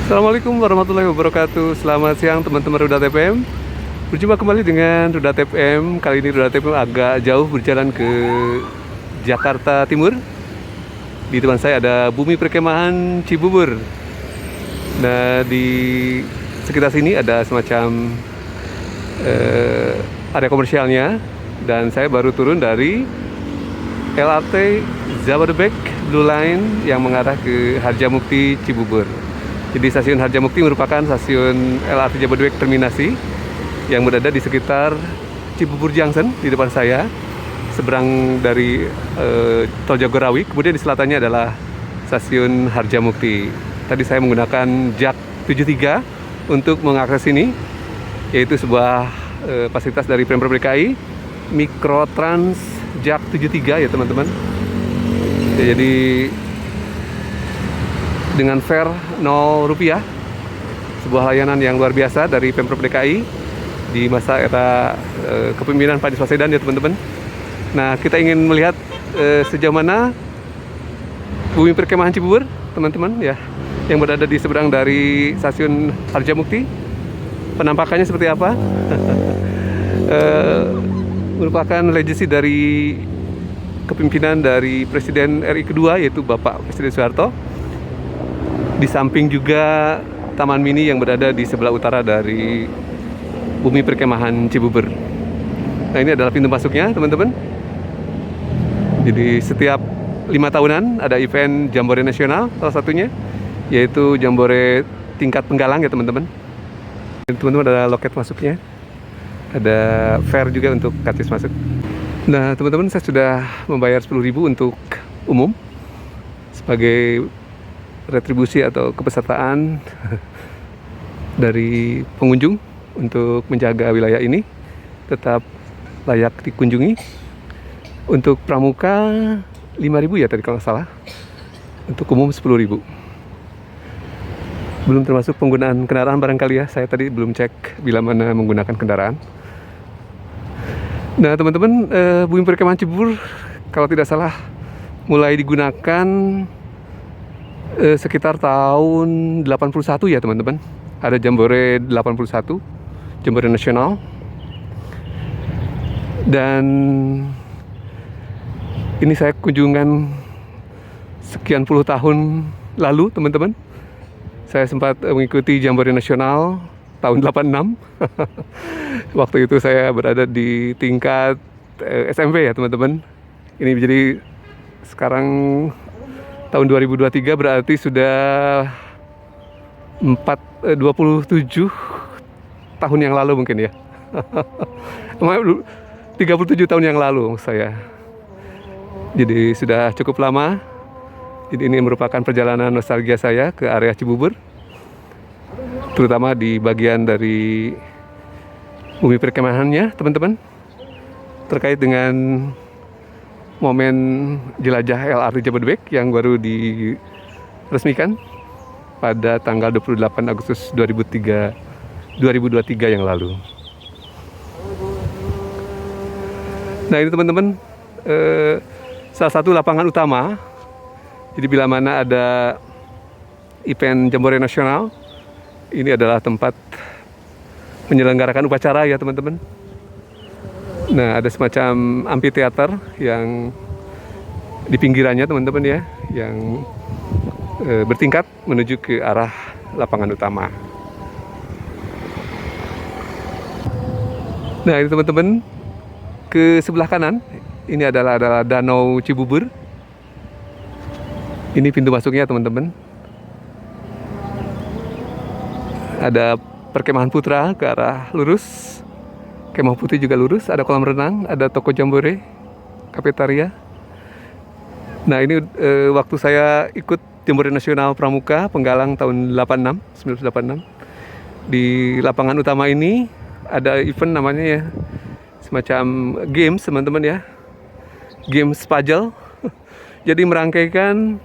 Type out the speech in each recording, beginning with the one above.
Assalamualaikum warahmatullahi wabarakatuh. Selamat siang teman-teman Rudat FM. Berjumpa kembali dengan Rudat FM. Kali ini Rudat FM agak jauh berjalan ke Jakarta Timur. Di depan saya ada Bumi Perkemahan Cibubur. Nah, di sekitar sini ada semacam area komersialnya. Dan saya baru turun dari LRT Jabodebek Blue Line yang mengarah ke Harjamukti Cibubur. Jadi stasiun Harjamukti merupakan stasiun LRT Jabodebek terminasi yang berada di sekitar Cibubur Junction di depan saya, seberang dari Tol Jagorawi. Kemudian di selatannya adalah stasiun Harjamukti. Tadi saya menggunakan Jak 73 untuk mengakses ini, yaitu sebuah fasilitas dari Pemprov DKI, Mikrotrans Jak 73 ya teman-teman. Jadi dengan fare Rp0, sebuah layanan yang luar biasa dari Pemprov DKI di masa era kepemimpinan Pak Anies Baswedan ya teman-teman. Nah, kita ingin melihat sejauh mana Bumi Perkemahan Cibubur teman-teman ya, yang berada di seberang dari stasiun Harjamukti. Penampakannya seperti apa? Merupakan legacy dari kepemimpinan dari Presiden RI kedua, yaitu Bapak Presiden Soeharto. Di samping juga Taman Mini yang berada di sebelah utara dari Bumi Perkemahan Cibubur. Nah, ini adalah pintu masuknya teman-teman. Jadi setiap 5 tahunan ada event Jambore Nasional, salah satunya yaitu Jambore tingkat Penggalang ya teman-teman. Teman-teman ada loket masuknya, ada fare juga untuk karcis masuk. Nah teman-teman, saya sudah membayar 10.000 untuk umum sebagai retribusi atau kepesertaan dari pengunjung untuk menjaga wilayah ini tetap layak dikunjungi. Untuk pramuka 5.000 ya tadi kalau nggak salah, untuk umum 10.000. Belum termasuk penggunaan kendaraan barangkali ya, saya tadi belum cek bila mana menggunakan kendaraan. Nah teman-teman, Bumi Perkemahan Cibubur kalau tidak salah mulai digunakan sekitar tahun 81 ya teman-teman. Ada Jambore 81, Jambore Nasional. Dan ini saya kunjungan sekian puluh tahun lalu teman-teman. Saya sempat mengikuti Jambore Nasional tahun 86. Waktu itu saya berada di tingkat SMP ya teman-teman. Ini jadi sekarang tahun 2023 berarti sudah 27 tahun yang lalu mungkin ya. 37 tahun yang lalu saya. Jadi sudah cukup lama. Jadi ini merupakan perjalanan nostalgia saya ke area Cibubur, terutama di bagian dari Bumi Perkemahannya teman-teman, terkait dengan momen jelajah LRT Jabodebek yang baru diresmikan pada tanggal 28 Agustus 2023 yang lalu. Nah ini teman-teman, salah satu lapangan utama. Jadi bila mana ada event Jambore Nasional, ini adalah tempat menyelenggarakan upacara ya teman-teman. Nah, ada semacam amphitheater yang di pinggirannya teman-teman ya, yang bertingkat menuju ke arah lapangan utama. Nah, ini teman-teman, ke sebelah kanan ini adalah Danau Cibubur. Ini pintu masuknya teman-teman. Ada Perkemahan Putra ke arah lurus. Kemah Putih juga lurus, ada kolam renang, ada toko Jambore, kafetaria. Nah ini waktu saya ikut Jambore Nasional Pramuka Penggalang tahun 1986. Di lapangan utama ini ada event namanya ya, semacam games teman-teman ya, games puzzle. Jadi merangkaikan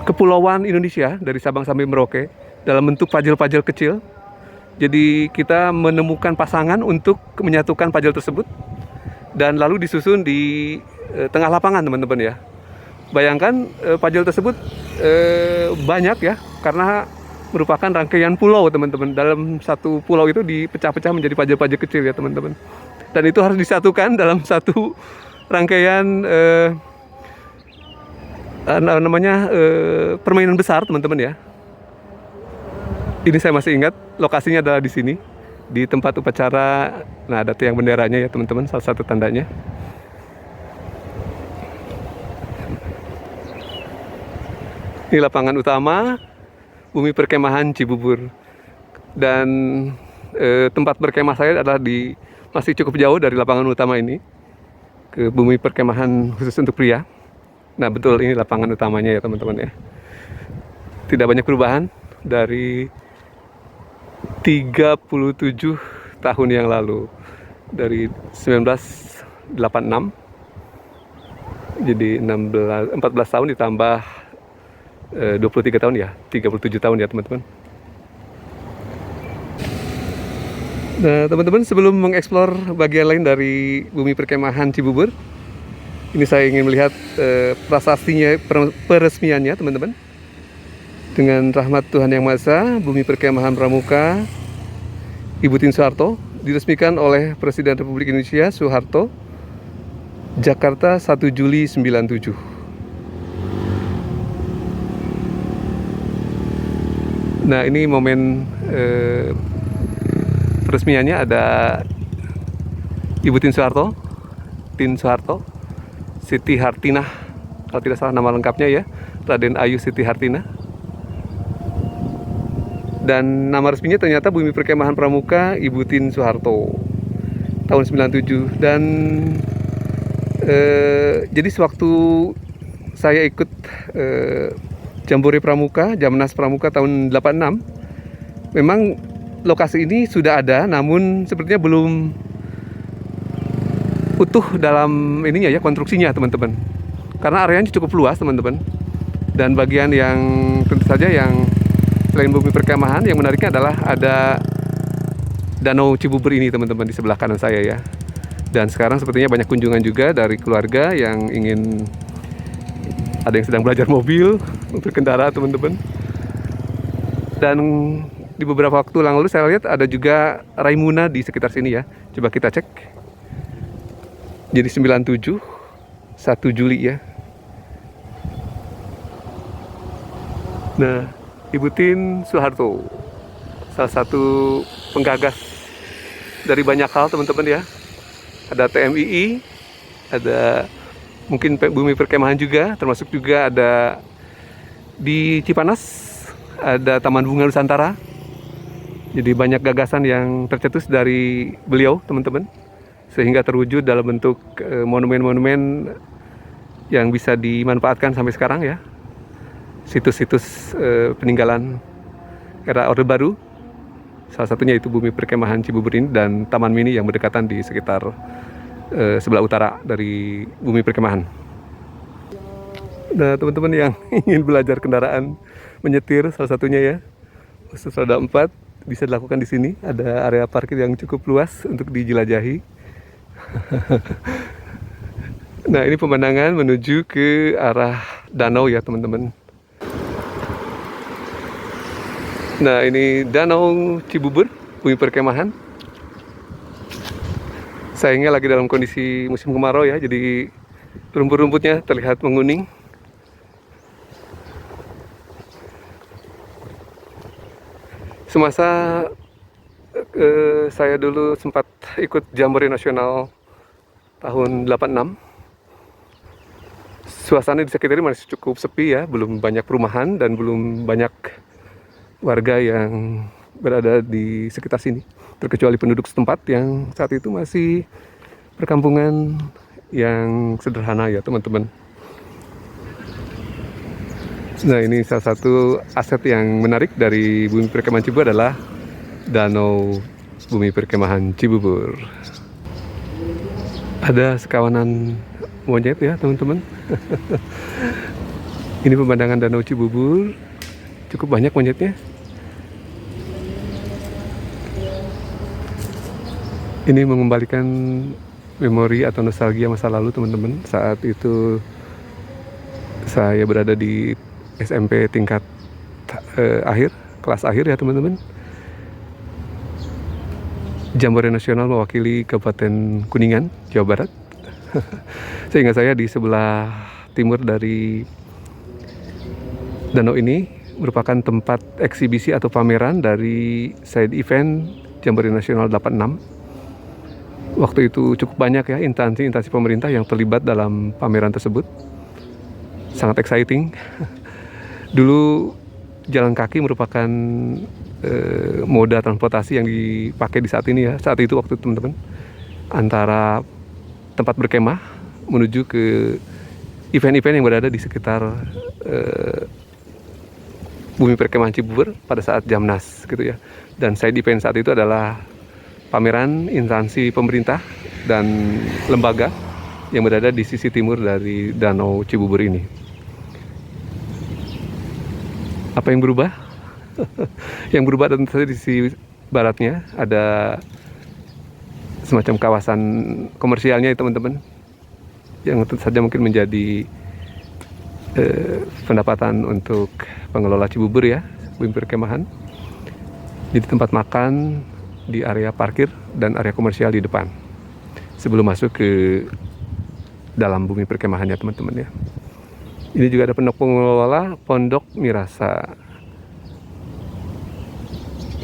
kepulauan Indonesia dari Sabang sampai Merauke dalam bentuk puzzle-puzzle kecil. Jadi kita menemukan pasangan untuk menyatukan puzzle tersebut dan lalu disusun di tengah lapangan teman-teman ya. Bayangkan pajol tersebut banyak ya, karena merupakan rangkaian pulau teman-teman. Dalam satu pulau itu dipecah-pecah menjadi pajol-pajol kecil ya teman-teman. Dan itu harus disatukan dalam satu rangkaian permainan besar teman-teman ya. Ini saya masih ingat lokasinya adalah di sini, di tempat upacara. Nah, ada tiang benderanya ya teman-teman, salah satu tandanya. Ini lapangan utama Bumi Perkemahan Cibubur. Dan tempat berkemah saya adalah masih cukup jauh dari lapangan utama ini ke Bumi Perkemahan khusus untuk pria. Nah, betul, ini lapangan utamanya ya teman-teman ya. Tidak banyak perubahan dari 37 tahun yang lalu, dari 1986. Jadi 14 tahun ditambah 23 tahun ya, 37 tahun ya teman-teman. Nah teman-teman, sebelum mengeksplor bagian lain dari Bumi Perkemahan Cibubur, ini saya ingin melihat prasastinya, peresmiannya teman-teman. Dengan rahmat Tuhan Yang Maha Esa, Bumi Perkemahan Pramuka Ibu Tien Soeharto diresmikan oleh Presiden Republik Indonesia Soeharto, Jakarta 1 Juli 97. Nah, ini momen peresmiannya. Ada Ibu Tien Soeharto, Siti Hartinah, kalau tidak salah nama lengkapnya ya, Raden Ayu Siti Hartinah. Dan nama resminya ternyata Bumi Perkemahan Pramuka Ibu Tien Soeharto tahun 97. Dan jadi sewaktu saya ikut Jambore Pramuka, Jamnas Pramuka tahun 86, memang lokasi ini sudah ada, namun sepertinya belum utuh dalam ininya ya, konstruksinya teman-teman. Karena areanya cukup luas teman-teman. Dan bagian yang tentu saja yang selain Bumi Perkemahan, yang menariknya adalah ada Danau Cibubur ini teman-teman di sebelah kanan saya ya. Dan sekarang sepertinya banyak kunjungan juga dari keluarga yang ingin, ada yang sedang belajar mobil untuk berkendara teman-teman. Dan di beberapa waktu lalu saya lihat ada juga Raimuna di sekitar sini ya. Coba kita cek. Jadi 97, 1 Juli ya. Nah, Ibu Tien Soeharto, salah satu penggagas dari banyak hal teman-teman ya. Ada TMII, ada mungkin Bumi Perkemahan juga, termasuk juga ada di Cipanas, ada Taman Bunga Nusantara. Jadi banyak gagasan yang tercetus dari beliau teman-teman, sehingga terwujud dalam bentuk monumen-monumen yang bisa dimanfaatkan sampai sekarang ya. Situs-situs peninggalan era Orde Baru, salah satunya itu Bumi Perkemahan Cibubur ini dan Taman Mini yang berdekatan di sekitar sebelah utara dari Bumi Perkemahan. Nah teman-teman yang ingin belajar kendaraan menyetir, salah satunya ya, khusus roda 4, bisa dilakukan di sini. Ada area parkir yang cukup luas untuk dijelajahi. Nah ini pemandangan menuju ke arah danau ya teman-teman. Nah ini Danau Cibubur, Bumi Perkemahan. Sayangnya lagi dalam kondisi musim kemarau ya, jadi rumput-rumputnya terlihat menguning. Semasa saya dulu sempat ikut Jambore Nasional tahun 86, suasana di sekitar ini masih cukup sepi ya, belum banyak perumahan dan belum banyak warga yang berada di sekitar sini, terkecuali penduduk setempat yang saat itu masih perkampungan yang sederhana ya teman-teman. Nah ini salah satu aset yang menarik dari Bumi Perkemahan Cibubur adalah Danau Bumi Perkemahan Cibubur. Ada sekawanan monyet ya teman-teman. Ini pemandangan Danau Cibubur, cukup banyak monyetnya. Ini mengembalikan memori atau nostalgia masa lalu teman-teman. Saat itu Saya berada di SMP tingkat akhir, kelas akhir ya teman-teman. Jambore Nasional mewakili Kabupaten Kuningan, Jawa Barat. Sehingga saya di sebelah timur dari danau ini merupakan tempat eksibisi atau pameran dari side event Jambore Nasional 86. Waktu itu cukup banyak ya instansi pemerintah yang terlibat dalam pameran tersebut. Sangat exciting. Dulu jalan kaki merupakan moda transportasi yang dipakai di saat ini ya. Saat itu waktu teman-teman, antara tempat berkemah menuju ke event-event yang berada di sekitar bumi perkemahan Cibubur pada saat Jamnas gitu ya. Dan side event saat itu adalah pameran instansi pemerintah dan lembaga yang berada di sisi timur dari Danau Cibubur ini. Apa yang berubah? Yang berubah tentu saja di sisi baratnya ada semacam kawasan komersialnya ya teman-teman, yang tentu saja mungkin menjadi pendapatan untuk pengelola Cibubur ya, bumi perkemahan. Jadi tempat makan di area parkir dan area komersial di depan sebelum masuk ke dalam bumi perkemahannya teman-teman ya. Ini juga ada pengelola Pondok Mirasa,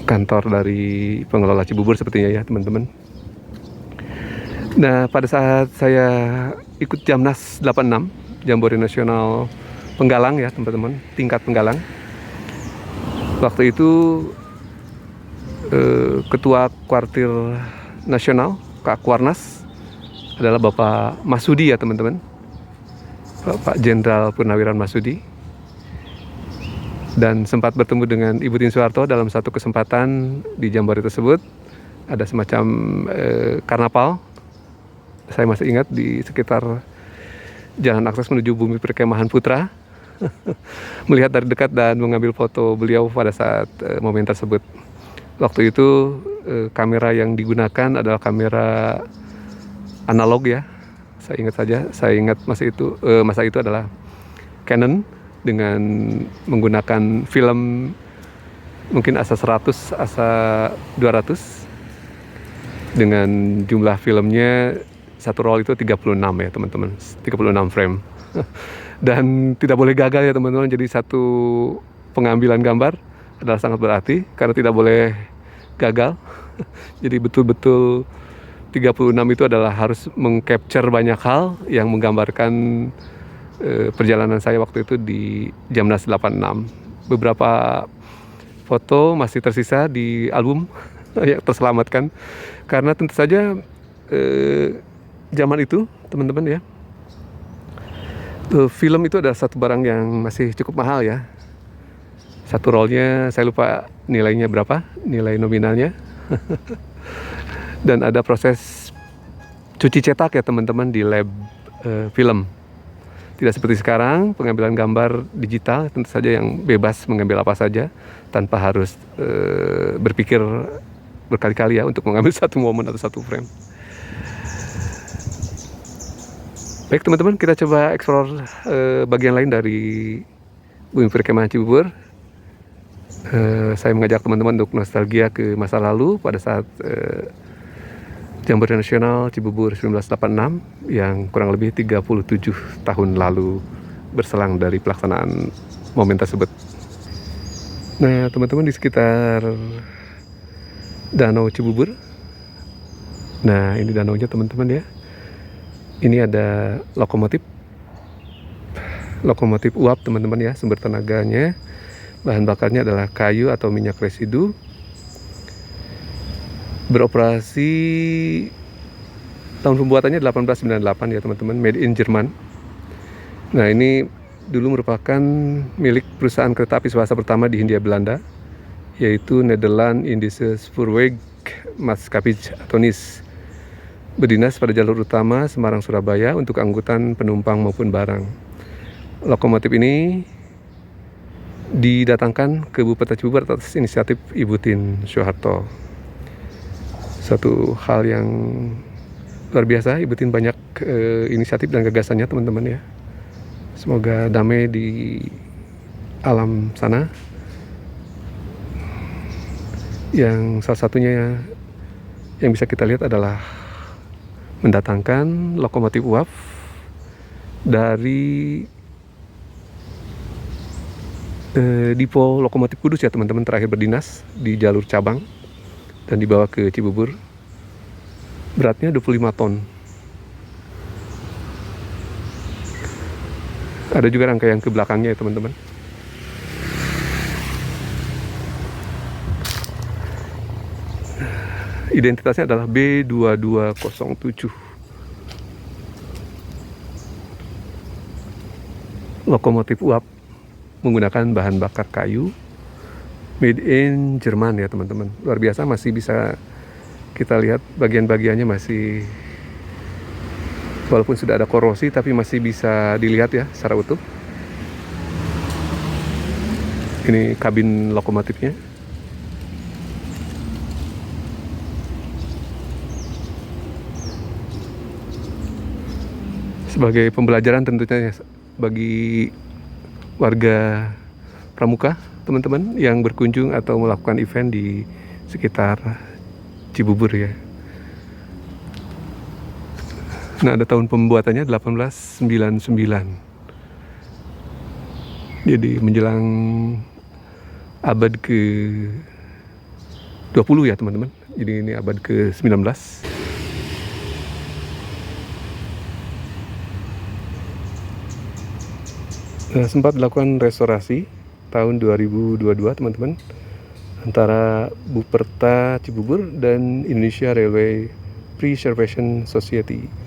kantor dari pengelola Cibubur sepertinya ya teman-teman. Nah, pada saat saya ikut Jamnas 86, Jambore Nasional Penggalang ya teman-teman, tingkat Penggalang. Waktu itu Ketua Kuartir Nasional, Kak Kuarnas, adalah Bapak Masudi ya teman-teman. Bapak Jenderal Purnawiran Masudi. Dan sempat bertemu dengan Ibu Tin Soeharto dalam satu kesempatan di Jambore tersebut. Ada semacam karnaval. Saya masih ingat di sekitar jalan akses menuju bumi perkemahan Putra. Melihat dari dekat dan mengambil foto beliau pada saat momen tersebut. Waktu itu kamera yang digunakan adalah kamera analog ya. Saya ingat masa itu adalah Canon dengan menggunakan film mungkin ASA 100, ASA 200 dengan jumlah filmnya satu roll itu 36 ya teman-teman, 36 frame. Dan tidak boleh gagal ya teman-teman, jadi satu pengambilan gambar adalah sangat berarti karena tidak boleh gagal. Jadi betul-betul 36 itu adalah harus mengcapture banyak hal yang menggambarkan perjalanan saya waktu itu di Jamnas 86. Beberapa foto masih tersisa di album yang terselamatkan karena tentu saja zaman itu teman-teman ya, film itu adalah satu barang yang masih cukup mahal ya. Satu rollnya saya lupa nilainya berapa, nilai nominalnya. Dan ada proses cuci cetak ya teman-teman di lab film. Tidak seperti sekarang, pengambilan gambar digital tentu saja yang bebas mengambil apa saja tanpa harus berpikir berkali-kali ya untuk mengambil satu momen atau satu frame. Baik teman-teman, kita coba explore bagian lain dari bumi perkemahan Cibubur. Saya mengajak teman-teman untuk nostalgia ke masa lalu pada saat Jambore Nasional Cibubur 1986 yang kurang lebih 37 tahun lalu berselang dari pelaksanaan momen tersebut. Nah teman-teman, di sekitar Danau Cibubur, nah ini danaunya teman-teman ya, ini ada lokomotif uap teman-teman ya, sumber tenaganya, bahan bakarnya adalah kayu atau minyak residu. Beroperasi tahun pembuatannya 1898 ya teman-teman, made in Jerman. Nah ini dulu merupakan milik perusahaan kereta api swasta pertama di Hindia Belanda, yaitu Nederland Indische Spoorweg Maatschappij atau NIS, berdinas pada jalur utama Semarang Surabaya untuk angkutan penumpang maupun barang. Lokomotif ini didatangkan ke Bupati Cibubur atas inisiatif Ibu Tin Soeharto. Satu hal yang luar biasa, Ibu Tin banyak inisiatif dan gagasannya teman-teman ya. Semoga damai di alam sana. Yang salah satunya yang bisa kita lihat adalah mendatangkan lokomotif uap dari Dipo Lokomotif Kudus ya teman-teman, terakhir berdinas di jalur cabang dan dibawa ke Cibubur. Beratnya 25 ton. Ada juga rangkaian ke belakangnya ya teman-teman. Identitasnya adalah B2207. Lokomotif uap menggunakan bahan bakar kayu made in Jerman ya teman-teman. Luar biasa, masih bisa kita lihat bagian-bagiannya, masih walaupun sudah ada korosi tapi masih bisa dilihat ya secara utuh. Ini kabin lokomotifnya. Sebagai pembelajaran tentunya bagi warga Pramuka, teman-teman yang berkunjung atau melakukan event di sekitar Cibubur ya. Nah, ada tahun pembuatannya 1899. Jadi menjelang abad ke-20 ya teman-teman. Jadi ini abad ke-19. Sempat dilakukan restorasi tahun 2022 teman-teman, antara Buperta Cibubur dan Indonesia Railway Preservation Society.